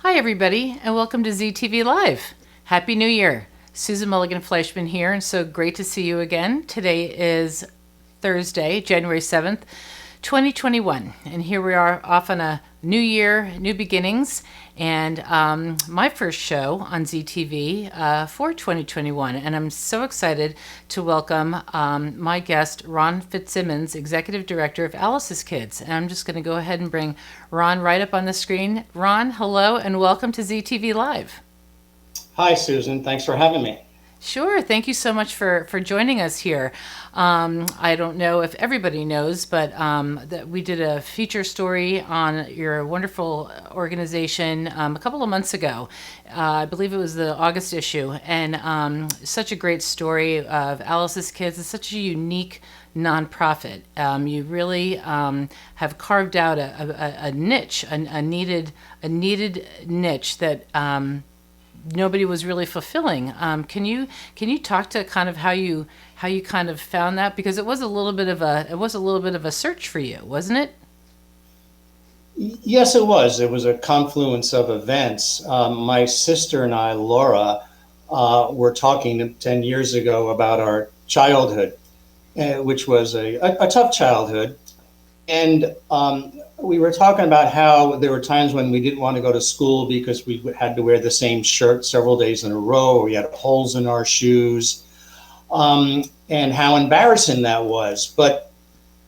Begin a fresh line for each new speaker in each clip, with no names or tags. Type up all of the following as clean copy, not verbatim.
Hi, everybody, and welcome to ZTV Live. Happy New Year. Susan Mulligan Fleischman here, and so great to see you again. Today is Thursday, January 7th, 2021, and here we are off on a new year, new beginnings, and my first show on ZTV for 2021. And I'm so excited to welcome my guest, Ron Fitzsimmons, Executive Director of Alice's Kids. And I'm just going to go ahead and bring Ron right up on the screen. Ron, hello, and welcome to ZTV Live.
Hi, Susan. Thanks for having me.
Sure. Thank you so much for joining us here. I don't know if everybody knows, but that we did a feature story on your wonderful organization a couple of months ago. I believe it was the August issue, and such a great story of Alice's Kids. It's such a unique nonprofit. You really have carved out a niche, a needed niche that nobody was really fulfilling. Can you talk to kind of how you kind of found that, because it was a little bit of a search for you, wasn't it?
Yes, it was. It was a confluence of events. My sister and I, Laura, were talking 10 years ago about our childhood, which was a tough childhood. And we were talking about how there were times when we didn't want to go to school because we had to wear the same shirt several days in a row, or we had holes in our shoes, and how embarrassing that was. But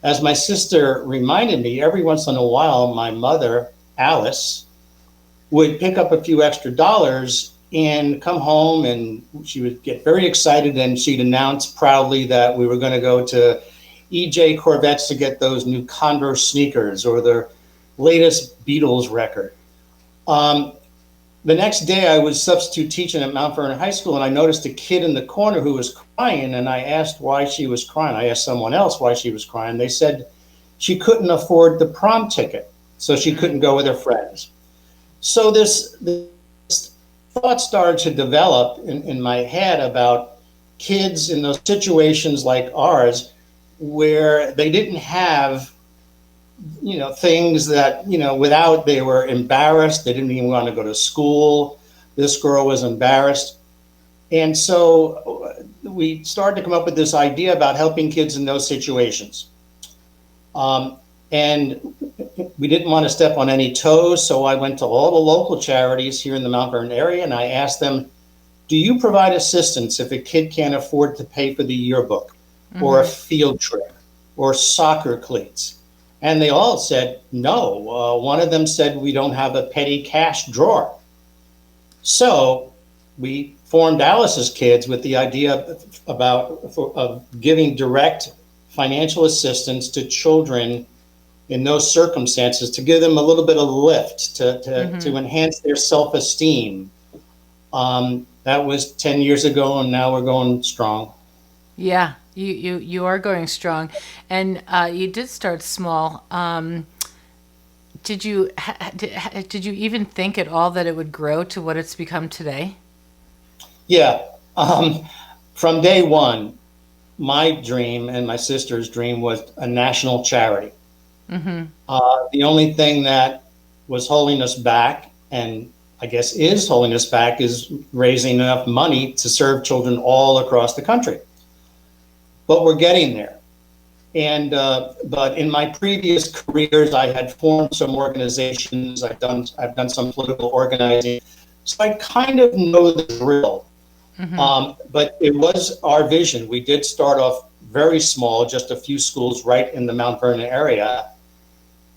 as my sister reminded me, every once in a while, my mother, Alice, would pick up a few extra dollars and come home, and she would get very excited, and she'd announce proudly that we were going to go to EJ Corvettes to get those new Converse sneakers or the latest Beatles record. The next day, I was substitute teaching at Mount Vernon High School, and I noticed a kid in the corner who was crying, and I asked why she was crying. I asked someone else why she was crying. They said she couldn't afford the prom ticket, so she couldn't go with her friends. So this thought started to develop in my head about kids in those situations like ours, where they didn't have, things that, without, they were embarrassed. They didn't even want to go to school. This girl was embarrassed. And so we started to come up with this idea about helping kids in those situations. And we didn't want to step on any toes. So I went to all the local charities here in the Mount Vernon area, and I asked them, do you provide assistance if a kid can't afford to pay for the yearbook, or a field trip, or soccer cleats? And they all said no. One of them said, we don't have a petty cash drawer. So we formed Alice's Kids with the idea of giving direct financial assistance to children in those circumstances, to give them a little bit of lift, to enhance their self-esteem. That was 10 years ago, and now we're going strong.
Yeah, you are going strong, and you did start small. Did you even think at all that it would grow to what it's become today?
Yeah. From day one, my dream and my sister's dream was a national charity. The only thing that was holding us back, and I guess is holding us back, is raising enough money to serve children all across the country. But we're getting there. And but in my previous careers, I had formed some organizations. I've done some political organizing, so I kind of know the drill. But it was our vision. We did start off very small, just a few schools right in the Mount Vernon area.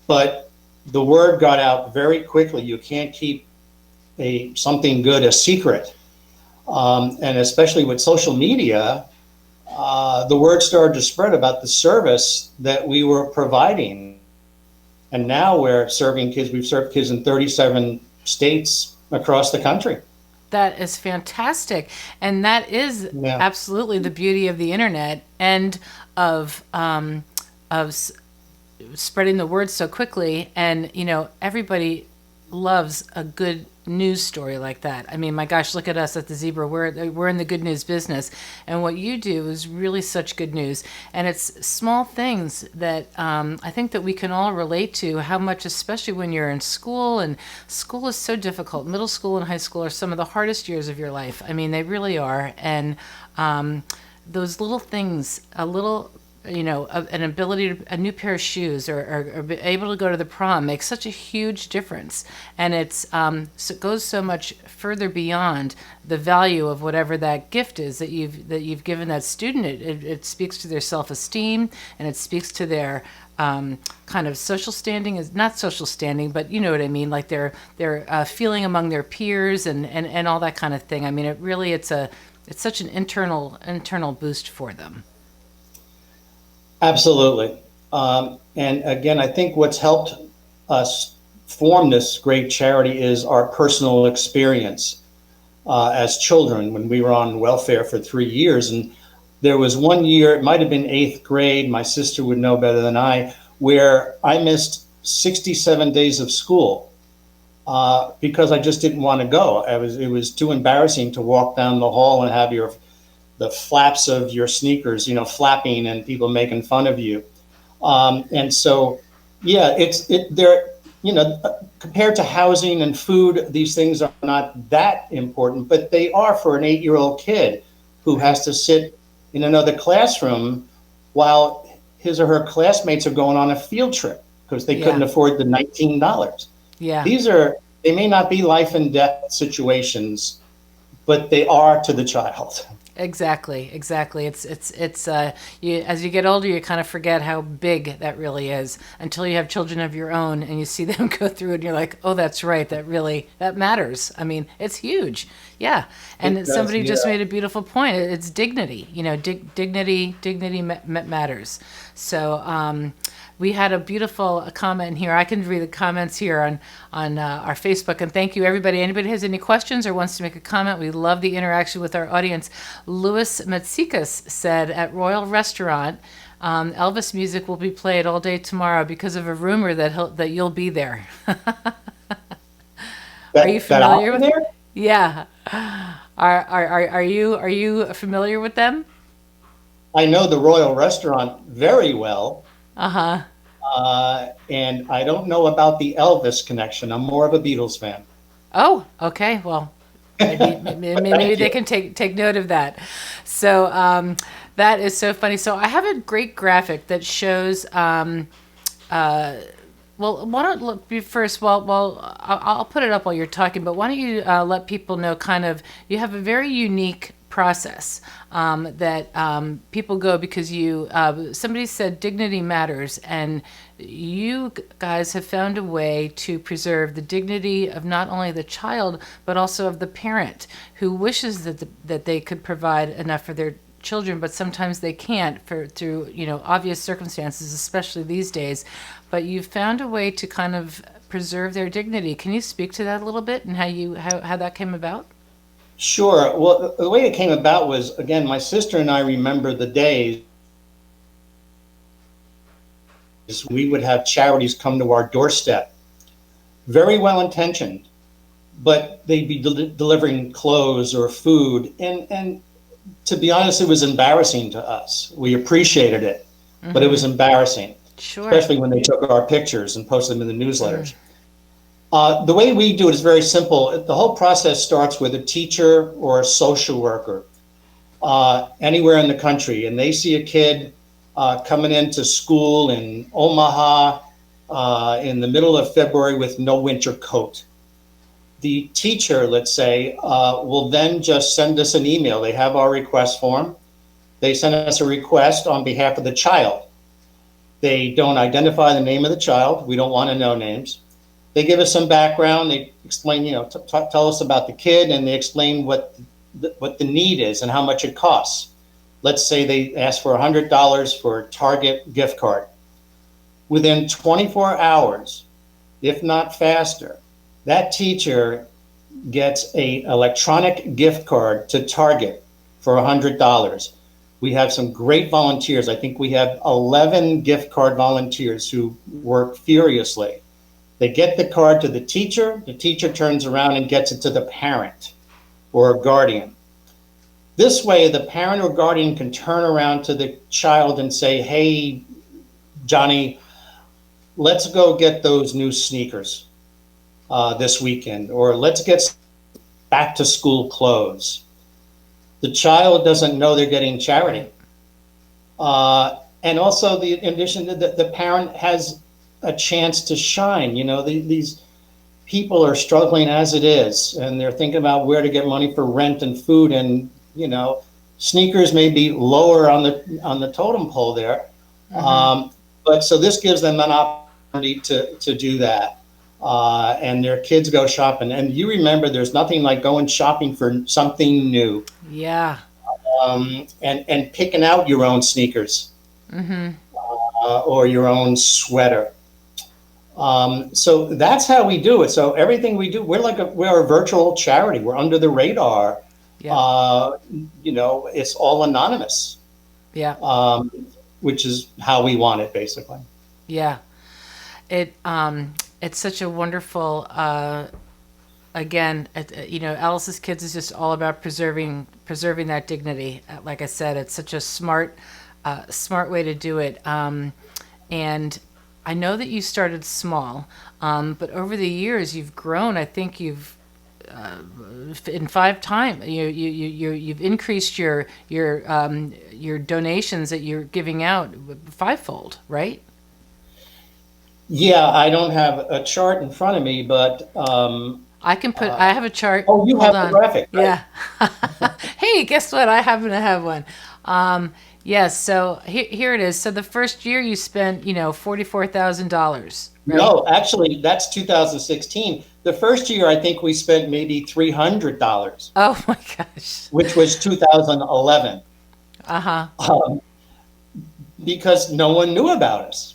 But the word got out very quickly. You can't keep something good a secret, and especially with social media. The word started to spread about the service that we were providing. And now we're serving kids. We've served kids in 37 states across the country.
That is fantastic. And that is absolutely the beauty of the internet, and of spreading the word so quickly. And, everybody loves a good news story like that. I mean, my gosh, look at us at the Zebra. We're in the good news business, and what you do is really such good news. And it's small things that I think that we can all relate to. How much, especially when you're in school, and school is so difficult. Middle school and high school are some of the hardest years of your life. I mean, they really are. And those little things, a little, an ability to, a new pair of shoes, or be able to go to the prom makes such a huge difference. And so it goes so much further beyond the value of whatever that gift is that you've given that student. It speaks to their self-esteem, and it speaks to their kind of social standing, is not social standing, but you know what I mean, like their feeling among their peers, and all that kind of thing. I mean, it's such an internal boost for them.
Absolutely. And again, I think what's helped us form this great charity is our personal experience as children when we were on welfare for 3 years. And there was one year, it might have been eighth grade, my sister would know better than I, where I missed 67 days of school because I just didn't want to go. It was too embarrassing to walk down the hall and have the flaps of your sneakers, flapping and people making fun of you. And so, yeah, compared to housing and food, these things are not that important, but they are for an 8-year-old kid who has to sit in another classroom while his or her classmates are going on a field trip because they couldn't afford the $19.
Yeah.
They may not be life and death situations, but they are to the child.
Exactly. It's as you get older, you kind of forget how big that really is until you have children of your own and you see them go through it and you're like, oh, that's right. That matters. I mean, it's huge. Yeah. And somebody just made a beautiful point. It's dignity, dignity matters. So, we had a beautiful comment here. I can read the comments here on our Facebook. And thank you, everybody. Anybody has any questions or wants to make a comment, we love the interaction with our audience. Louis Matsikas said, at Royal Restaurant, Elvis music will be played all day tomorrow because of a rumor that you'll be there. Are you familiar with
there?
Yeah. Are you familiar with them?
I know the Royal Restaurant very well.
Uh-huh.
And I don't know about the Elvis connection. I'm more of a Beatles fan.
Oh, okay. Well, maybe they can take note of that. So that is so funny. So I have a great graphic that shows. Well, why don't look first? Well, I'll put it up while you're talking. But why don't you let people know? Kind of, you have a very unique process that people go because somebody said dignity matters, and you guys have found a way to preserve the dignity of not only the child but also of the parent who wishes that they could provide enough for their children, but sometimes they can't through obvious circumstances, especially these days. But you've found a way to kind of preserve their dignity. Can you speak to that a little bit and how that came about?
Sure. Well, the way it came about was, again, my sister and I remember the days we would have charities come to our doorstep, very well intentioned, but they'd be delivering clothes or food. And to be honest, it was embarrassing to us. We appreciated it, but it was embarrassing, especially when they took our pictures and posted them in the newsletters. The way we do it is very simple. The whole process starts with a teacher or a social worker anywhere in the country, and they see a kid coming into school in Omaha in the middle of February with no winter coat. The teacher, let's say, will then just send us an email. They have our request form. They send us a request on behalf of the child. They don't identify the name of the child. We don't want to know names. They give us some background. They explain, tell us about the kid, and they explain what the need is and how much it costs. Let's say they ask for $100 for a Target gift card. Within 24 hours, if not faster, that teacher gets an electronic gift card to Target for $100. We have some great volunteers. I think we have 11 gift card volunteers who work furiously. They get the card to the teacher turns around and gets it to the parent or a guardian. This way, the parent or guardian can turn around to the child and say, hey, Johnny, let's go get those new sneakers this weekend, or let's get back to school clothes. The child doesn't know they're getting charity. And also, in addition, the parent has a chance to shine. These people are struggling as it is, and they're thinking about where to get money for rent and food, and sneakers may be lower on the totem pole there. But so this gives them an opportunity to do that. And their kids go shopping. And you remember, there's nothing like going shopping for something new.
Yeah.
And picking out your own sneakers or your own sweater. So that's how we do it. So everything we do, we're a virtual charity. We're under the radar. Yeah. It's all anonymous.
Yeah.
Which is how we want it, basically.
Yeah. It's such a wonderful, again, Alice's Kids is just all about preserving that dignity. Like I said, it's such a smart way to do it. And I know that you started small, but over the years you've grown. I think you've in 5 times you've increased your donations that you're giving out 5-fold, right?
Yeah, I don't have a chart in front of me, but
I have a chart.
Oh, you have a graphic, right?
Yeah. Hey, guess what? I happen to have one. Yes. So here it is. So the first year you spent, $44,000. Right?
No, actually, that's 2016. The first year, I think we spent maybe $300.
Oh my gosh.
Which was 2011. Because no one knew about us.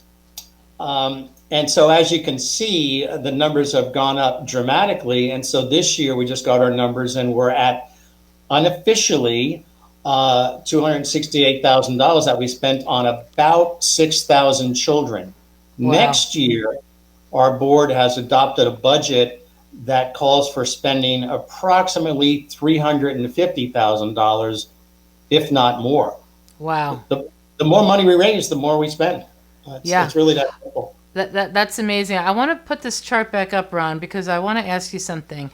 And so, as you can see, the numbers have gone up dramatically. And so this year we just got our numbers, and we're at unofficially $268,000 that we spent on about 6,000 children. Wow. Next year, our board has adopted a budget that calls for spending approximately $350,000, if not more.
Wow.
The more money we raise, the more we spend. It's really that simple.
That's amazing. I want to put this chart back up, Ron, because I want to ask you something.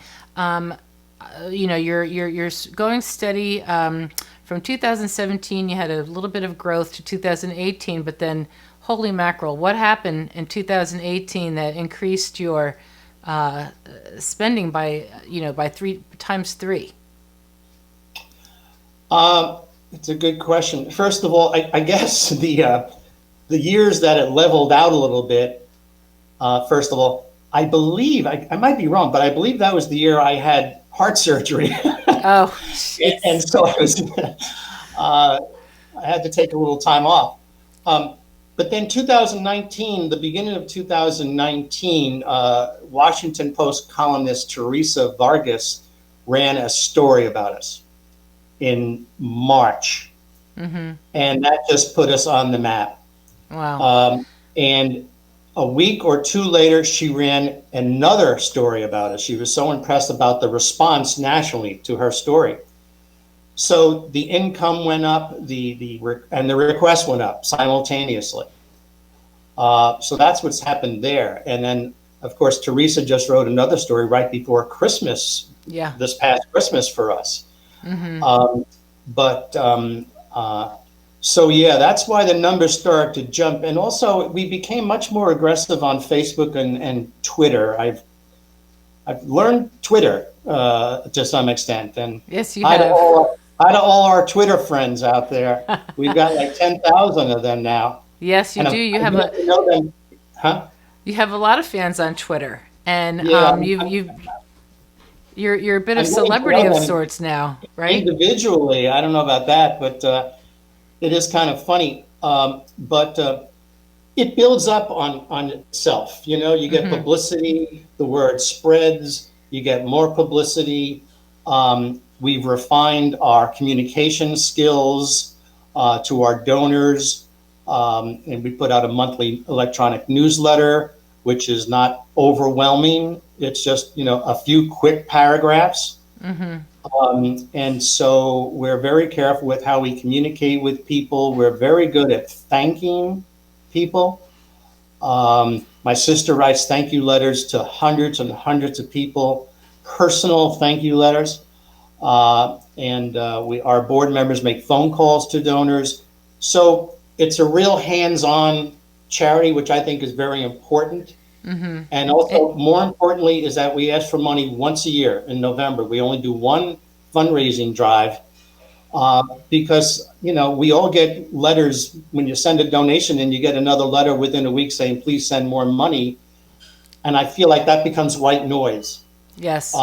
You're going steady. From 2017, you had a little bit of growth to 2018, but then, holy mackerel, what happened in 2018 that increased your spending by 3 times 3?
It's a good question. First of all, I guess the years that it leveled out a little bit, first of all, I believe, I might be wrong, but I believe that was the year I had heart surgery.
Oh.
And so I had to take a little time off. But then 2019, the beginning of 2019, Washington Post columnist Teresa Vargas ran a story about us in March. And that just put us on the map.
Wow.
And a week or 2 later, she ran another story about us. She was so impressed about the response nationally to her story. So the income went up, and the request went up simultaneously. So that's what's happened there. And then, of course, Teresa just wrote another story right before Christmas, this past Christmas for us. So yeah, that's why the numbers started to jump. And also we became much more aggressive on Facebook and Twitter. I've learned Twitter to some extent. And
yes, you have.
Hi to all our Twitter friends out there. We've got like 10,000 of them now.
Yes, you do. You have
them. Huh?
You have a lot of fans on Twitter, and you're a bit of celebrity of sorts now, right?
Individually, I don't know about that, but it is kind of funny. But it builds up on itself. You get publicity, the word spreads, you get more publicity. We've refined our communication skills to our donors, and we put out a monthly electronic newsletter which is not overwhelming. It's just, a few quick paragraphs. And so we're very careful with how we communicate with people. We're very good at thanking people. My sister writes thank you letters to hundreds and hundreds of people, personal thank you letters. And our board members make phone calls to donors. So it's a real hands-on charity, which I think is very important. And
It,
also, more importantly, is that we ask for money once a year in November. We only do one fundraising drive because, we all get letters when you send a donation and you get another letter within a week saying, please send more money. And I feel like that becomes white noise.
yes.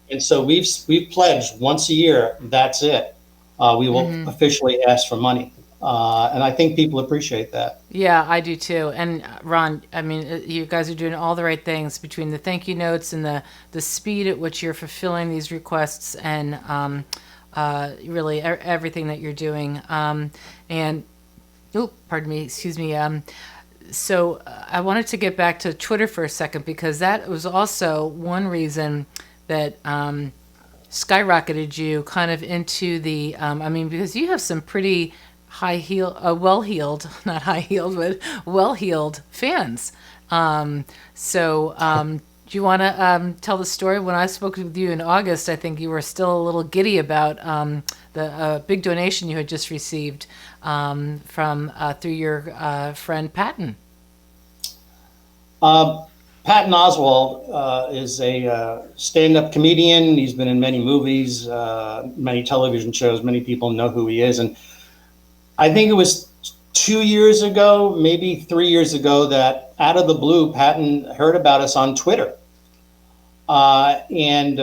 And so we've pledged once a year, that's it. We will officially ask for money. And I think people appreciate that.
Yeah, I do too. And Ron, I mean, you guys are doing all the right things between the thank you notes and the speed at which you're fulfilling these requests and really everything that you're doing. And oh, pardon me, excuse me. So I wanted to get back to Twitter for a second because that was also one reason that skyrocketed you kind of into the. I mean, because you have some pretty well-heeled, not high-heeled, but well-heeled fans. Do you want to tell the story? When I spoke with you in August, I think you were still a little giddy about the big donation you had just received from through your friend Patton.
Patton Oswalt is a stand-up comedian. He's been in many movies, many television shows. Many people know who he is. And I think it was 2 years ago, maybe 3 years ago, that out of the blue, Patton heard about us on Twitter. And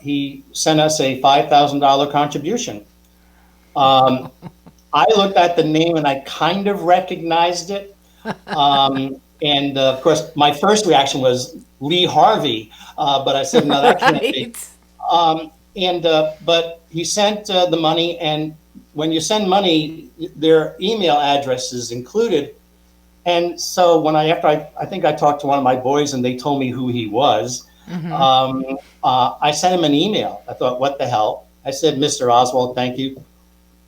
he sent us a $5,000 contribution. I looked at the name and I kind of recognized it. And of course, my first reaction was Lee Harvey, but I said, no, that can't be. But he sent the money, and when you send money, their email address is included. And so after I think I talked to one of my boys and they told me who he was, I sent him an email. I thought, what the hell? I said, Mr. Oswalt, thank you.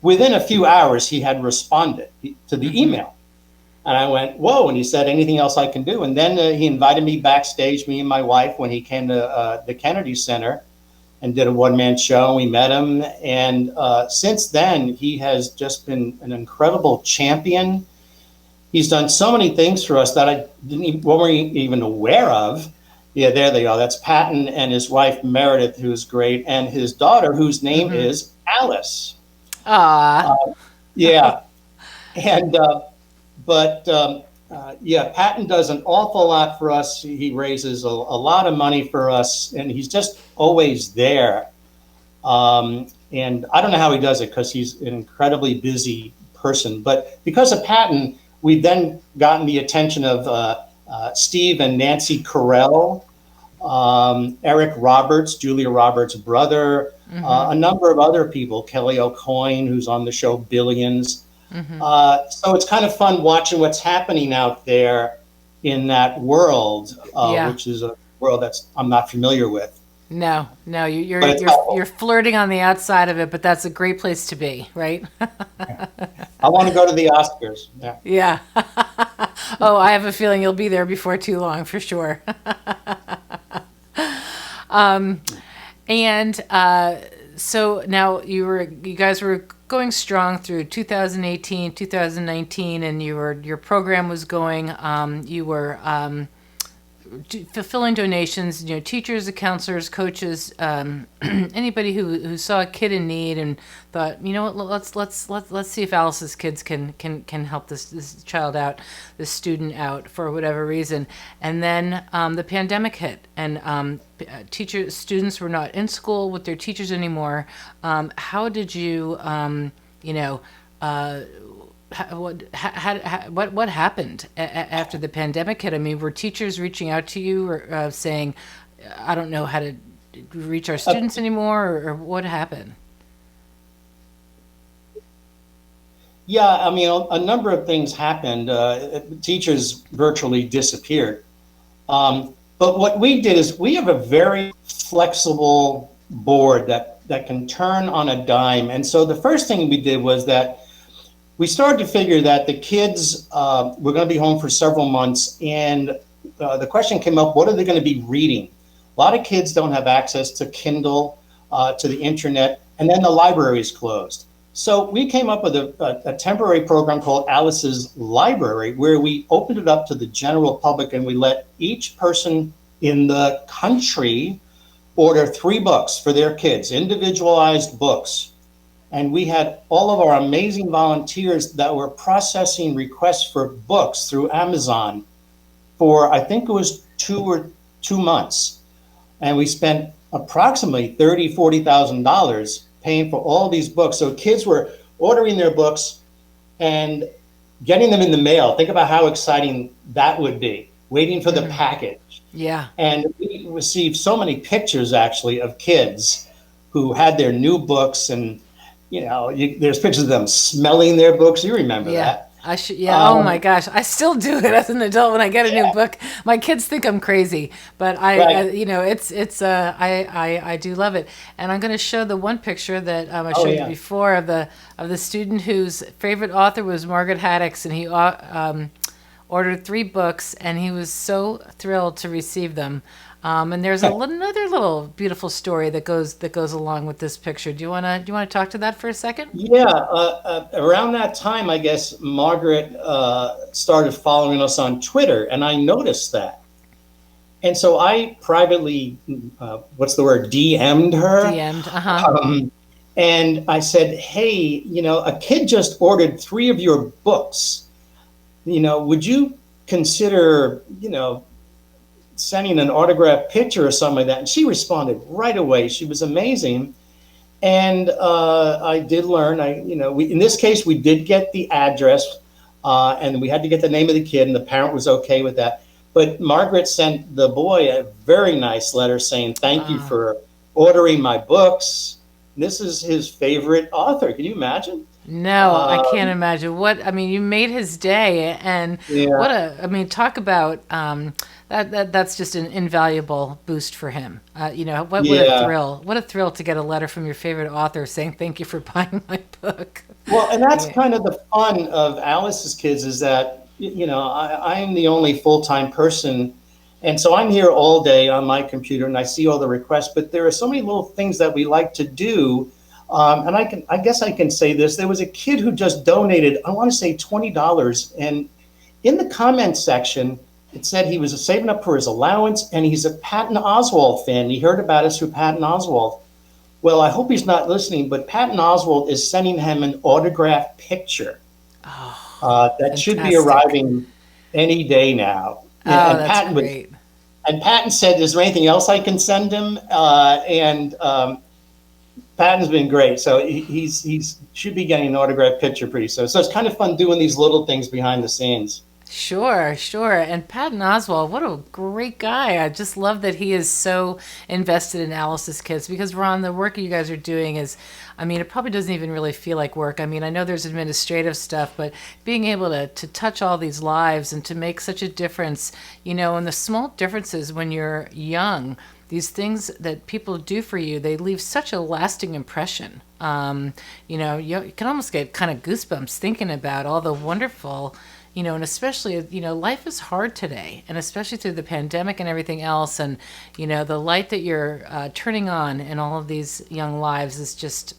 Within a few hours, he had responded to the email. And I went, whoa. And he said, anything else I can do? And then he invited me backstage, me and my wife, when he came to the Kennedy Center and did a one-man show. We met him. And since then, he has just been an incredible champion. He's done so many things for us that I weren't even aware of. Yeah, there they are. That's Patton and his wife, Meredith, who's great, and his daughter, whose name is Alice. Yeah. And Patton does an awful lot for us. He raises a lot of money for us, and he's just always there. And I don't know how he does it because he's an incredibly busy person. But because of Patton, we've then gotten the attention of Steve and Nancy Carell, Eric Roberts, Julia Roberts' brother, a number of other people, Kelly O'Coin, who's on the show Billions. So it's kind of fun watching what's happening out there in that world, which is a world I'm not familiar with.
No, you're flirting on the outside of it, but that's a great place to be, right?
I want to go to the Oscars.
Yeah. Oh, I have a feeling you'll be there before too long, for sure. So now you guys were going strong through 2018, 2019, and your program was going. You were fulfilling donations. Teachers, counselors, coaches, anybody who saw a kid in need and thought, let's see if Alice's kids can help this child out, this student out for whatever reason. And then the pandemic hit, and students were not in school with their teachers anymore. How did you, what happened after the pandemic hit? I mean, were teachers reaching out to you or saying, I don't know how to reach our students anymore, or what happened?
Yeah, I mean, a number of things happened. Teachers virtually disappeared. But what we did is we have a very flexible board that can turn on a dime. And so the first thing we did was that we started to figure that the kids were going to be home for several months. And the question came up, what are they going to be reading? A lot of kids don't have access to Kindle, to the internet, and then the library is closed. So we came up with a temporary program called Alice's Library, where we opened it up to the general public and we let each person in the country order 3 books for their kids, individualized books. And we had all of our amazing volunteers that were processing requests for books through Amazon for, I think it was 2 months. And we spent approximately $40,000 paying for all these books. So kids were ordering their books and getting them in the mail. Think about how exciting that would be, waiting for the package.
Yeah.
And we received so many pictures actually of kids who had their new books, and there's pictures of them smelling their books. You remember that?
I should, yeah. Oh my gosh, I still do it as an adult when I get a new book. My kids think I'm crazy, but I do love it. And I'm going to show the one picture that I showed you before of the student whose favorite author was Margaret Haddix, and he ordered 3 books, and he was so thrilled to receive them. And there's another little beautiful story that goes along with this picture. Do you want to talk to that for a second?
Yeah, around that time, I guess Margaret started following us on Twitter, and I noticed that. And so I privately, DM'd her.
DM'd,
and I said, hey, a kid just ordered 3 of your books. Would you consider, sending an autographed picture or something like that? And she responded right away. She was amazing. And I did learn, in this case, we did get the address, and we had to get the name of the kid, and the parent was okay with that. But Margaret sent the boy a very nice letter saying, thank you for ordering my books. This is his favorite author. Can you imagine?
No, I can't imagine. You made his day, and talk about that's just an invaluable boost for him. What a thrill! What a thrill to get a letter from your favorite author saying thank you for buying my book.
Well, and that's kind of the fun of Alice's Kids, is that I'm the only full-time person, and so I'm here all day on my computer and I see all the requests. But there are so many little things that we like to do. And I guess I can say this. There was a kid who just donated, I want to say $20. And in the comments section, it said he was saving up for his allowance, and he's a Patton Oswalt fan. He heard about us through Patton Oswalt. Well, I hope he's not listening, but Patton Oswalt is sending him an autographed picture that fantastic. Should be arriving any day now.
And that's great.
And Patton said, is there anything else I can send him? Patton's been great, so he's should be getting an autographed picture pretty soon. So it's kind of fun doing these little things behind the scenes.
Sure. And Patton Oswalt, what a great guy. I just love that he is so invested in Alice's Kids, because, Ron, the work you guys are doing is, it probably doesn't even really feel like work. I know there's administrative stuff, but being able to touch all these lives and to make such a difference, and the small differences when you're young, these things that people do for you, they leave such a lasting impression. You can almost get kind of goosebumps thinking about all the wonderful, and especially, life is hard today, and especially through the pandemic and everything else. And, the light that you're turning on in all of these young lives is just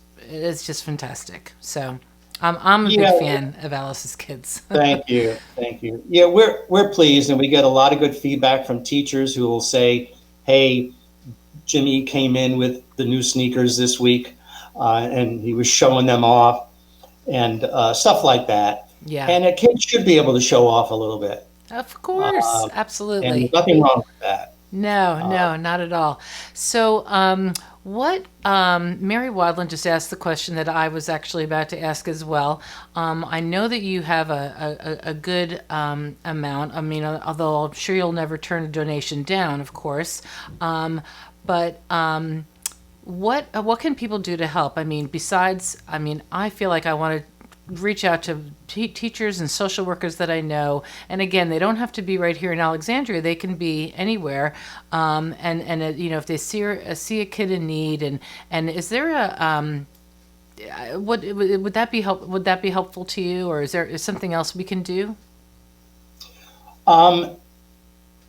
fantastic. So I'm a big fan of Alice's Kids.
Thank you. Yeah, we're pleased, and we get a lot of good feedback from teachers who will say, hey, Jimmy came in with the new sneakers this week, and he was showing them off, and stuff like that.
Yeah.
And a kid should be able to show off a little bit.
Of course, absolutely.
And there's nothing wrong with that.
No, not at all. So Mary Wadland just asked the question that I was actually about to ask as well. I know that you have a good amount. Although I'm sure you'll never turn a donation down, of course. But what can people do to help? Besides, I feel like I want to reach out to teachers and social workers that I know. And again, they don't have to be right here in Alexandria. They can be anywhere. If they see a kid in need, and is there would that be would that be helpful to you, or is something else we can do?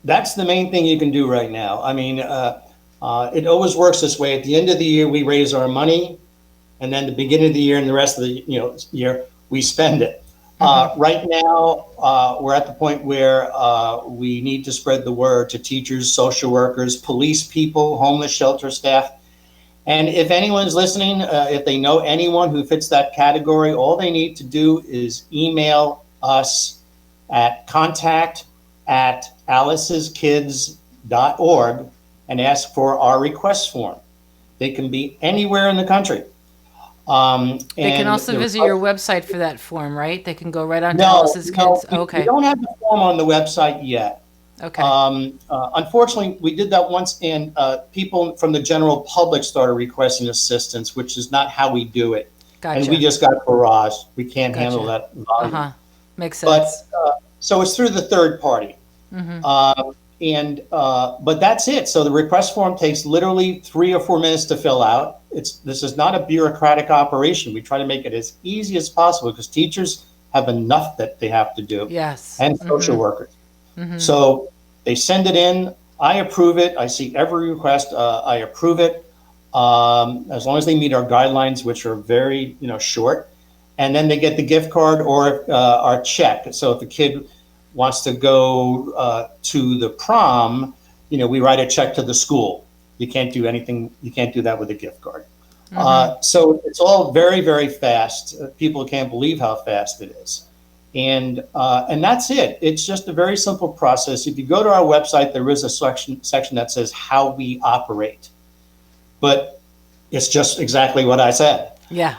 That's the main thing you can do right now. I mean, it always works this way. At the end of the year, we raise our money, and then the beginning of the year and the rest of the year, we spend it. Right now, we're at the point where we need to spread the word to teachers, social workers, police people, homeless shelter staff. And if anyone's listening, if they know anyone who fits that category, all they need to do is email us at contact@aliceskids.org and ask for our request form. They can be anywhere in the country.
They can also visit your website for that form, right? They can go right on to Alice's Kids. Okay.
We don't have the form on the website yet.
Okay.
Unfortunately, we did that once, and people from the general public started requesting assistance, which is not how we do it.
Gotcha.
And we just got barraged. We can't handle that volume.
Makes sense.
But so it's through the third party. But that's it. So the request form takes literally 3 or 4 minutes to fill out. This is not a bureaucratic operation. We try to make it as easy as possible because teachers have enough that they have to do.
Yes.
And social workers. So they send it in. I approve it. I see every request. I approve it as long as they meet our guidelines, which are very short. And then they get the gift card or our check. So if the kid wants to go to the prom, we write a check to the school. You can't do anything. You can't do that with a gift card. So it's all very, very fast. People can't believe how fast it is. And that's it. It's just a very simple process. If you go to our website, there is a section that says how we operate. But it's just exactly what I said.
Yeah.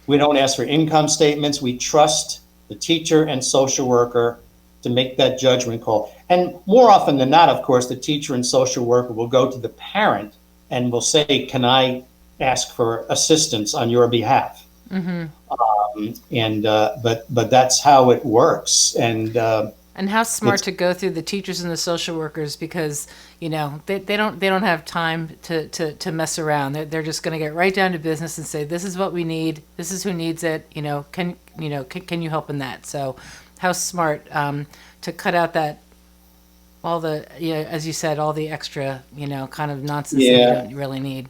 We don't ask for income statements. We trust the teacher and social worker to make that judgment call. And more often than not, of course, the teacher and social worker will go to the parent and will say, can I ask for assistance on your behalf? But that's how it works. And
how smart to go through the teachers and the social workers, because they don't have time to mess around. They're just going to get right down to business and say, this is what we need. This is who needs it. Can you help in that? So how smart to cut out that all the as you said, all the extra kind of nonsense that you don't really need.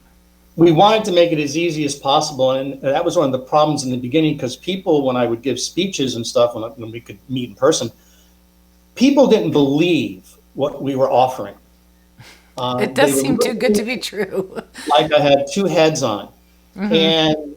We wanted to make it as easy as possible, and that was one of the problems in the beginning, because people, when I would give speeches and stuff, when we could meet in person, people didn't believe what we were offering.
It does seem too good to be true.
Like I had 2 heads on. And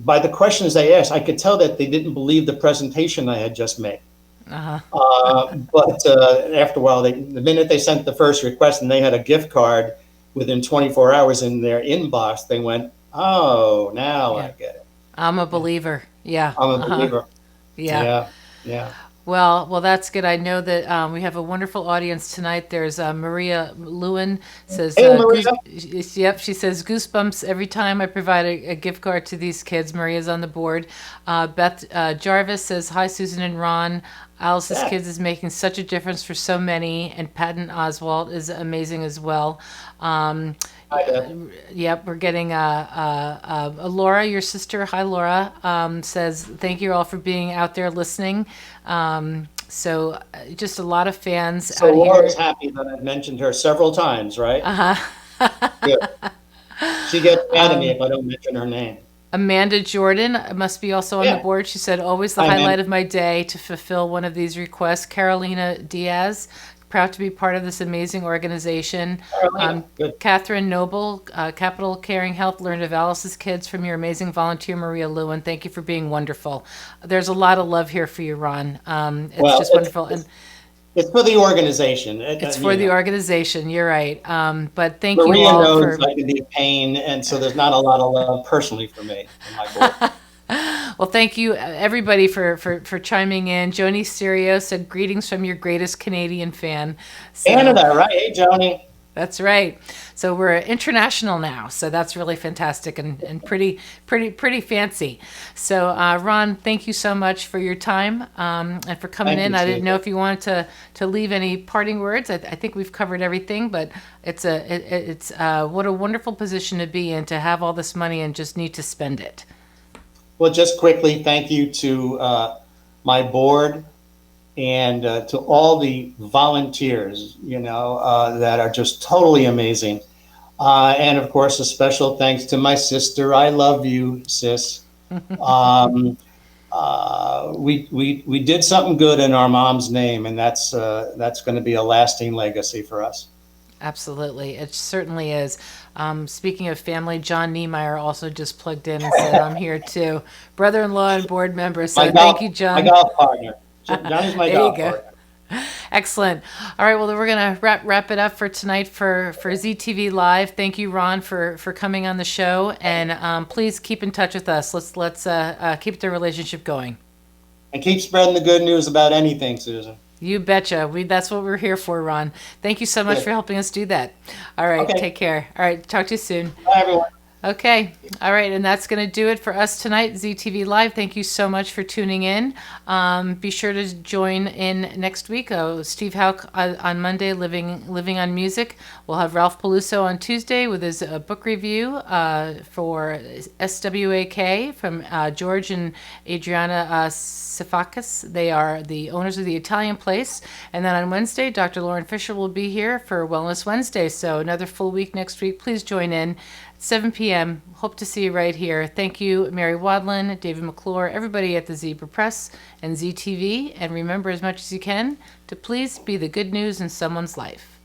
by the questions they asked, I could tell that they didn't believe the presentation I had just made. But after a while, the minute they sent the first request and they had a gift card within 24 hours in their inbox, they went, oh, now I get it.
I'm a believer. Yeah.
I'm a believer.
Yeah.
Yeah.
Well, that's good. I know that we have a wonderful audience tonight. There's Maria Lewin says,
Hey, Maria.
Yep, she says goosebumps every time I provide a gift card to these kids. Maria's on the board. Beth Jarvis says, hi, Susan and Ron. Alice's Kids is making such a difference for so many, and Patton Oswalt is amazing as well. Yep, we're getting Laura, your sister. Hi, Laura. Says thank you all for being out there listening. So just a lot of fans.
So
out
Laura's
here.
happy that I've mentioned her several times, right? Good. She gets mad at me if I don't mention her name.
Amanda Jordan must be also on the board. She said, always the highlight of my day to fulfill one of these requests. Carolina Diaz, proud to be part of this amazing organization. Catherine Noble, Capital Caring Health, learned of Alice's Kids from your amazing volunteer, Maria Lewin. Thank you for being wonderful. There's a lot of love here for you, Ron. It's just wonderful. And
it's for the organization.
It's for the organization. You're right. But thank you
Maria
all
knows
for.
I can be a pain, and so there's not a lot of love personally for me in my board.
Well, thank you everybody for chiming in. Joni Serio said greetings from your greatest Canadian fan. So,
Canada, right? Hey, Joni.
That's right. So we're international now. So that's really fantastic and pretty fancy. So Ron, thank you so much for your time and for coming
Thank
in.
you,
I didn't know
Susan.
if you wanted to leave any parting words. I think we've covered everything, but it's what a wonderful position to be in, to have all this money and just need to spend it.
Well, just quickly, thank you to my board and to all the volunteers, that are just totally amazing. And of course, a special thanks to my sister. I love you, sis. Um, we did something good in our mom's name, and that's going to be a lasting legacy for us.
Absolutely. It certainly is. Speaking of family, John Niemeyer also just plugged in and said, I'm here too. Brother-in-law and board member.
My
So thank you,
golf, my
John.
golf partner. Johnny's my
There you
golf
go.
partner.
Excellent. All right. Well, then we're going to wrap it up for tonight for ZTV Live. Thank you, Ron, for coming on the show. And please keep in touch with us. Let's keep the relationship going.
And keep spreading the good news about anything, Susan.
You betcha. That's what we're here for, Ron. Thank you so much
Good.
for helping us do that. All right.
Okay.
Take care. All right. Talk to you soon.
Bye, everyone.
Okay. All right. And that's going to do it for us tonight, ZTV Live. Thank you so much for tuning in. Be sure to join in next week. Steve Hauk on Monday, Living on Music. We'll have Ralph Peluso on Tuesday with his book review for SWAK from George and Adriana Sifakis. They are the owners of the Italian Place. And then on Wednesday, Dr. Lauren Fisher will be here for Wellness Wednesday. So another full week next week. Please join in. 7 p.m. Hope to see you right here. Thank you, Mary Wadlin, David McClure, everybody at the Zebra Press and ZTV. And remember, as much as you can, to please be the good news in someone's life.